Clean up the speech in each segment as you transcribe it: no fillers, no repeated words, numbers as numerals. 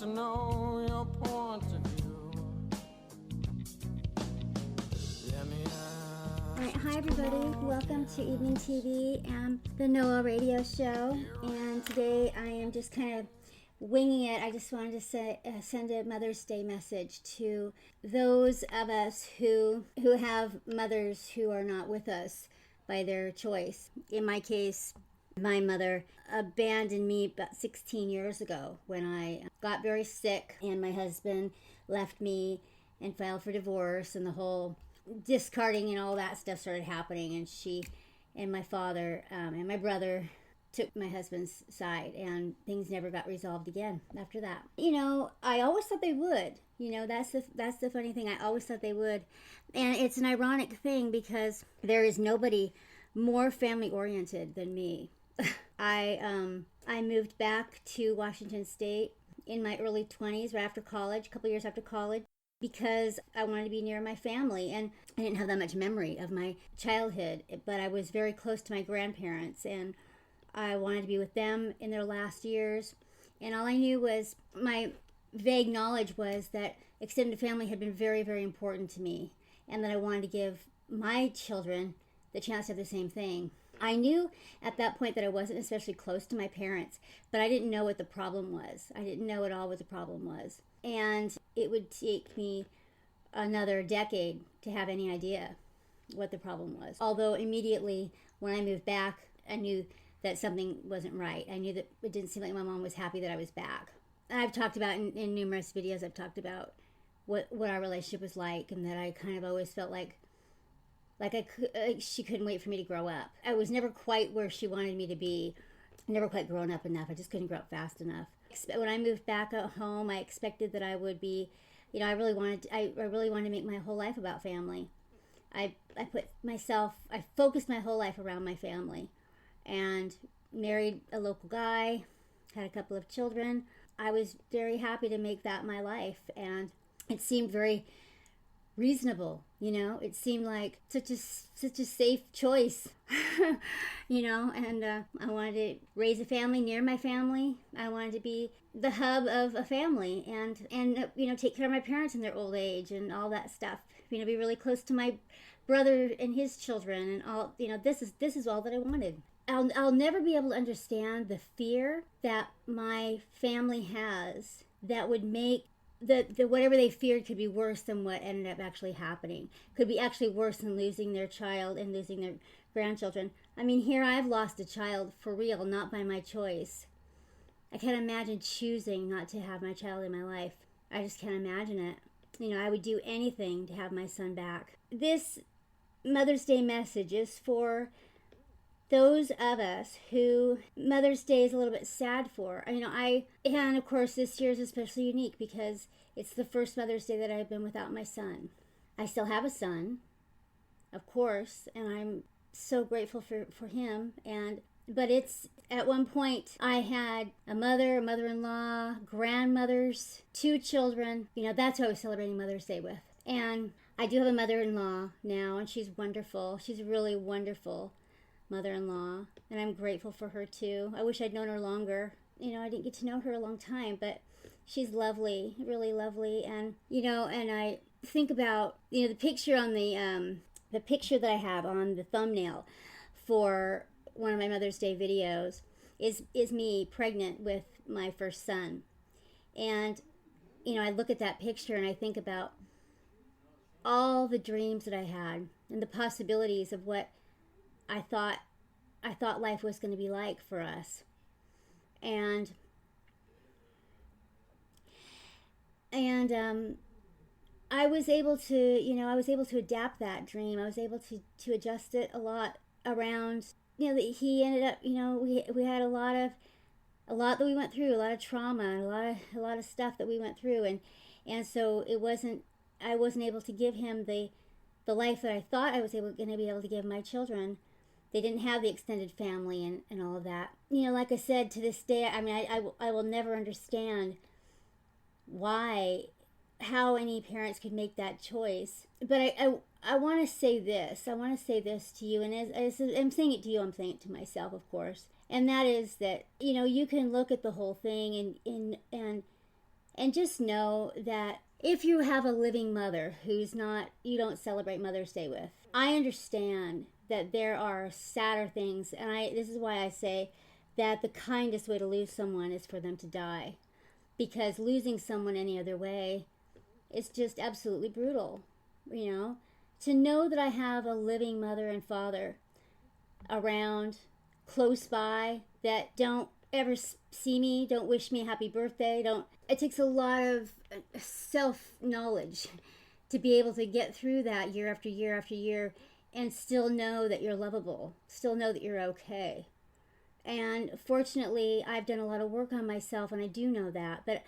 to know your point of view. Let me ask. Alright, hi everybody, welcome to Evening TV and the Noah Radio Show. And today I am just kind of winging it. I just wanted to send a Mother's Day message to those of us who have mothers who are not with us by their choice. In my case, my mother abandoned me about 16 years ago when I got very sick and my husband left me and filed for divorce, and the whole discarding and all that stuff started happening, and she and my father and my brother took my husband's side, and things never got resolved again after that. You know, I always thought they would. You know, that's the funny thing. I always thought they would. And it's an ironic thing because there is nobody more family oriented than me. I moved back to Washington State in my early 20s, right after college, a couple years after college, because I wanted to be near my family, and I didn't have that much memory of my childhood, but I was very close to my grandparents, and I wanted to be with them in their last years. And all I knew was, my vague knowledge was that extended family had been very, very important to me, and that I wanted to give my children the chance to have the same thing. I knew at that point that I wasn't especially close to my parents, but I didn't know what the problem was. I didn't know at all what the problem was. And it would take me another decade to have any idea what the problem was. Although immediately when I moved back, I knew that something wasn't right. I knew that it didn't seem like my mom was happy that I was back. And I've talked about in numerous videos, I've talked about what our relationship was like, and that I kind of always felt like she couldn't wait for me to grow up. I was never quite where she wanted me to be, never quite grown up enough. I just couldn't grow up fast enough. When I moved back at home, I expected that I would be, you know, I really wanted to make my whole life about family. I focused my whole life around my family, and married a local guy, had a couple of children. I was very happy to make that my life, and it seemed very reasonable, you know. It seemed like such a safe choice, you know. And I wanted to raise a family near my family. I wanted to be the hub of a family, and you know, take care of my parents in their old age and all that stuff. You know, be really close to my brother and his children and all. You know, this is all that I wanted. I'll never be able to understand the fear that my family has that would make the whatever they feared could be worse than what ended up actually happening. Could be actually worse than losing their child and losing their grandchildren. I mean, here I've lost a child for real, not by my choice. I can't imagine choosing not to have my child in my life. I just can't imagine it. You know, I would do anything to have my son back. This Mother's Day message is for those of us who Mother's Day is a little bit sad for. You know, and of course this year is especially unique because it's the first Mother's Day that I've been without my son. I still have a son, of course, and I'm so grateful for him. But it's, at one point I had a mother, a mother-in-law, grandmothers, 2 children. You know, that's who I was celebrating Mother's Day with. And I do have a mother-in-law now, and she's wonderful. She's a really wonderful mother-in-law, and I'm grateful for her too. I wish I'd known her longer. You know, I didn't get to know her a long time, but she's lovely, really lovely. And you know, and I think about, you know, the picture on the picture that I have on the thumbnail for one of my Mother's Day videos is me pregnant with my first son. And you know, I look at that picture and I think about all the dreams that I had and the possibilities of what I thought life was going to be like for us. And I was able to adapt that dream. I was able to adjust it a lot around, you know, that he ended up, you know, we had a lot that we went through, a lot of trauma, and a lot of stuff that we went through, and so I wasn't able to give him the life that I thought I was going to be able to give my children. They didn't have the extended family and all of that. You know, like I said, to this day, I mean, I will never understand how any parents could make that choice. But I want to say this. I want to say this to you, and as I'm saying it to you, I'm saying it to myself, of course. And that is that, you know, you can look at the whole thing and And just know that if you have a living mother who's not, you don't celebrate Mother's Day with, I understand that there are sadder things. And this is why I say that the kindest way to lose someone is for them to die. Because losing someone any other way is just absolutely brutal, you know? To know that I have a living mother and father around, close by, that don't ever see me, don't wish me a happy birthday, it takes a lot of self-knowledge to be able to get through that year after year after year and still know that you're lovable, still know that you're okay. And fortunately, I've done a lot of work on myself, and I do know that. But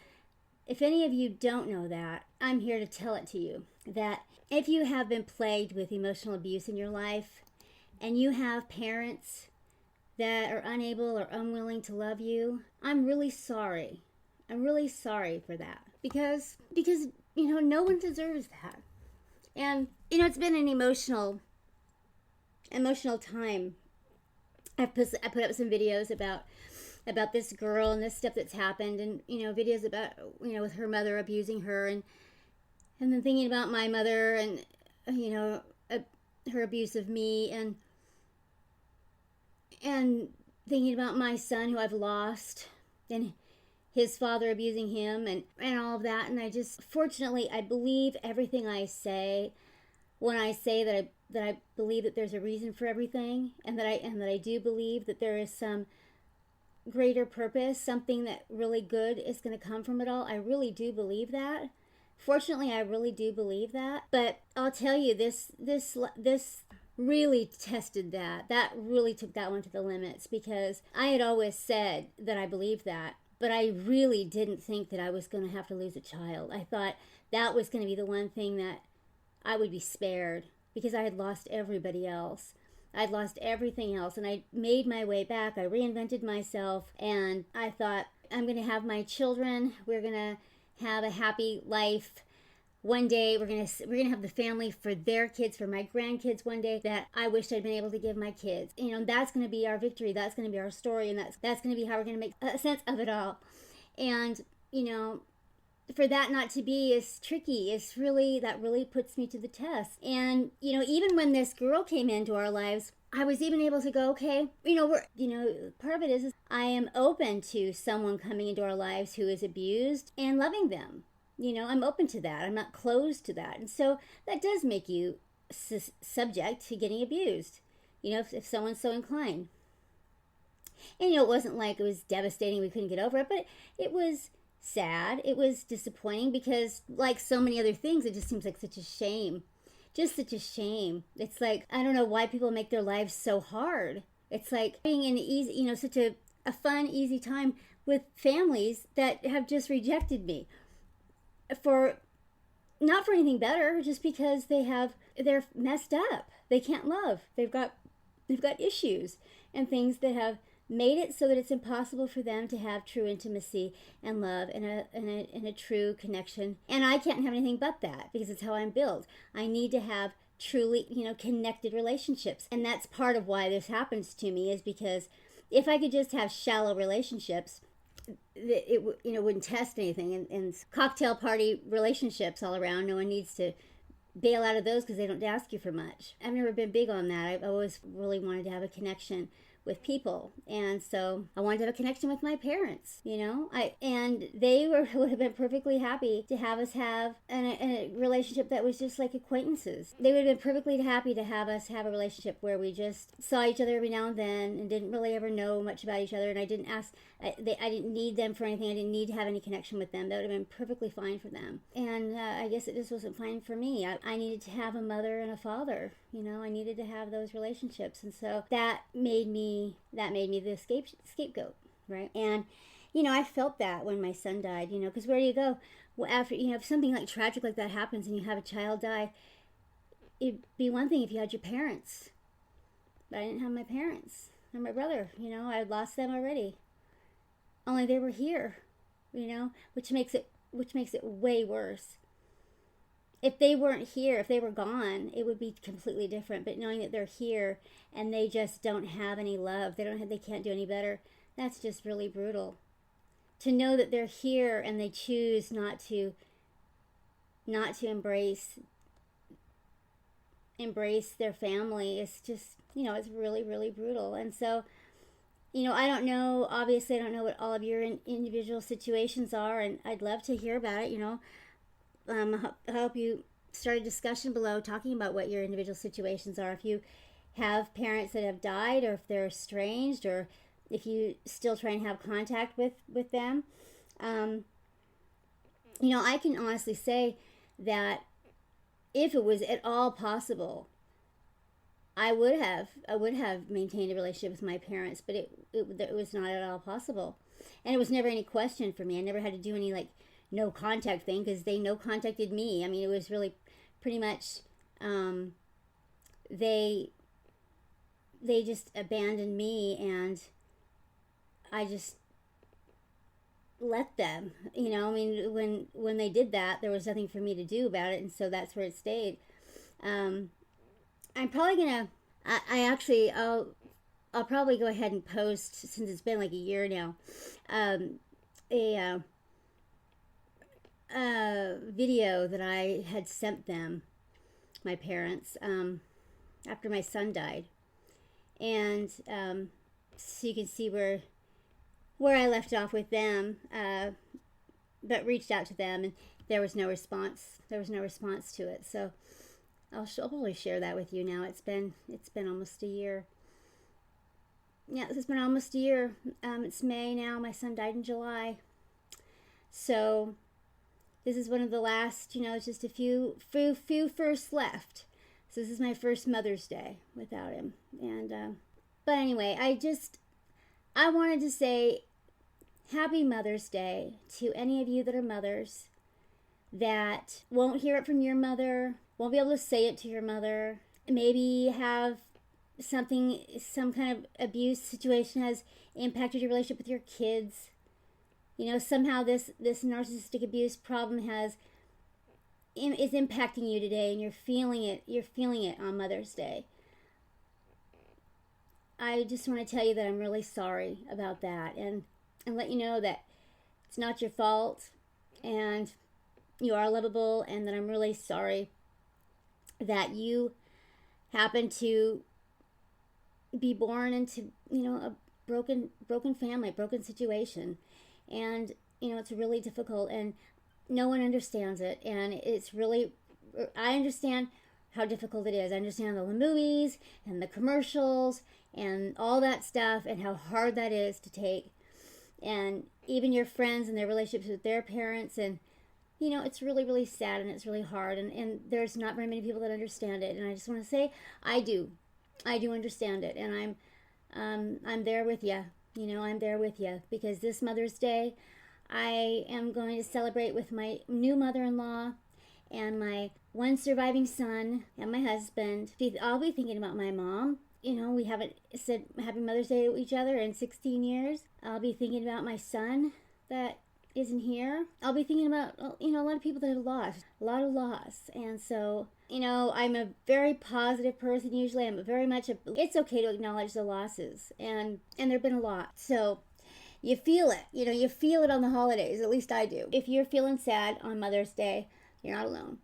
if any of you don't know that, I'm here to tell it to you, that if you have been plagued with emotional abuse in your life, and you have parents that are unable or unwilling to love you, I'm really sorry. I'm really sorry for that. Because no one deserves that. And, it's been an emotional time. I put up some videos about this girl and this stuff that's happened, and videos about with her mother abusing her, and then thinking about my mother and her abuse of me, and thinking about my son who I've lost, and his father abusing him, and all of that. And fortunately, I believe everything I say when I say that I believe that there's a reason for everything, and that I do believe that there is some greater purpose, something that really good is going to come from it all. I really do believe that. Fortunately, I really do believe that. But I'll tell you, this really tested that. That really took that one to the limits, because I had always said that I believed that, but I really didn't think that I was going to have to lose a child. I thought that was going to be the one thing that I would be spared, because I had lost everybody else. I'd lost everything else, and I made my way back. I reinvented myself, and I thought, I'm going to have my children. We're going to have a happy life. One day we're gonna have the family for their kids, for my grandkids one day, that I wished I'd been able to give my kids. That's gonna be our victory. That's gonna be our story, and that's gonna be how we're gonna make sense of it all. And for that not to be is tricky. That really puts me to the test. And even when this girl came into our lives, I was even able to go, okay, part of it is I am open to someone coming into our lives who is abused and loving them. I'm open to that. I'm not closed to that. And so that does make you subject to getting abused, if someone's so inclined. And, it wasn't like it was devastating, we couldn't get over it, but it was sad. It was disappointing, because like so many other things, it just seems like such a shame. Just such a shame. It's like, I don't know why people make their lives so hard. It's like being in easy, such a fun, easy time with families that have just rejected me. Not for anything better, just because they're messed up. They can't love. They've got issues and things that have made it so that it's impossible for them to have true intimacy and love and a true connection. And I can't have anything but that, because it's how I'm built. I need to have truly, connected relationships. And that's part of why this happens to me, is because if I could just have shallow relationships, it wouldn't test anything, and cocktail party relationships all around, no one needs to bail out of those because they don't ask you for much. I've never been big on that. I've always really wanted to have a connection with people, and so I wanted to have a connection with my parents, and they would have been perfectly happy to have us have a relationship that was just like acquaintances. They would have been perfectly happy to have us have a relationship where we just saw each other every now and then and didn't really ever know much about each other, and I didn't need them for anything. I didn't need to have any connection with them. That would have been perfectly fine for them. And I guess it just wasn't fine for me. I needed to have a mother and a father. I needed to have those relationships, and so that made me the scapegoat, right? And I felt that when my son died. Because where do you go? Well, after if something like tragic like that happens and you have a child die, it'd be one thing if you had your parents, but I didn't have my parents and my brother. I had lost them already. Only they were here, which makes it way worse. If they weren't here, if they were gone, it would be completely different. But knowing that they're here and they just don't have any love, they can't do any better, that's just really brutal. to know that they're here and they choose not to embrace their family is just, it's really, really brutal. And so, I don't know, obviously I don't know what all of your individual situations are, and I'd love to hear about it. I hope you start a discussion below talking about what your individual situations are. If you have parents that have died, or if they're estranged, or if you still try and have contact with them. I can honestly say that if it was at all possible, I would have maintained a relationship with my parents, but it was not at all possible. And it was never any question for me. I never had to do any no contact thing, because they no contacted me. I mean, it was really pretty much they just abandoned me, and I just let them. When they did that, there was nothing for me to do about it, and so that's where it stayed. I'm probably gonna. I'll probably go ahead and post, since it's been like a year now, a video that I had sent them, my parents, after my son died, and so you can see where I left off with them, but reached out to them, and there was no response. There was no response to it. So I'll probably share that with you now. It's been almost a year. Yeah, it's been almost a year. It's May now. My son died in July. So this is one of the last, it's just a few firsts left. So this is my first Mother's Day without him. And but anyway, I wanted to say Happy Mother's Day to any of you that are mothers that won't hear it from your mother, won't be able to say it to your mother, maybe have some kind of abuse situation has impacted your relationship with your kids. Somehow this narcissistic abuse problem is impacting you today, and you're feeling it on Mother's Day. I just want to tell you that I'm really sorry about that, and let you know that it's not your fault, and you are lovable, and that I'm really sorry that you happen to be born into, a broken family, broken situation. And, it's really difficult, and no one understands it. And it's really, I understand how difficult it is. I understand all the movies and the commercials and all that stuff, and how hard that is to take. And even your friends and their relationships with their parents, and it's really, really sad, and it's really hard, and there's not very many people that understand it. And I just want to say, I do understand it, and I'm there with you. I'm there with you, because this Mother's Day, I am going to celebrate with my new mother-in-law and my one surviving son and my husband. I'll be thinking about my mom. We haven't said Happy Mother's Day to each other in 16 years. I'll be thinking about my son that isn't here. I'll be thinking about, a lot of people that have lost, a lot of loss. And so, I'm a very positive person usually. I'm very much it's okay to acknowledge the losses. And there've been a lot. So you feel it. You feel it on the holidays. At least I do. If you're feeling sad on Mother's Day, you're not alone.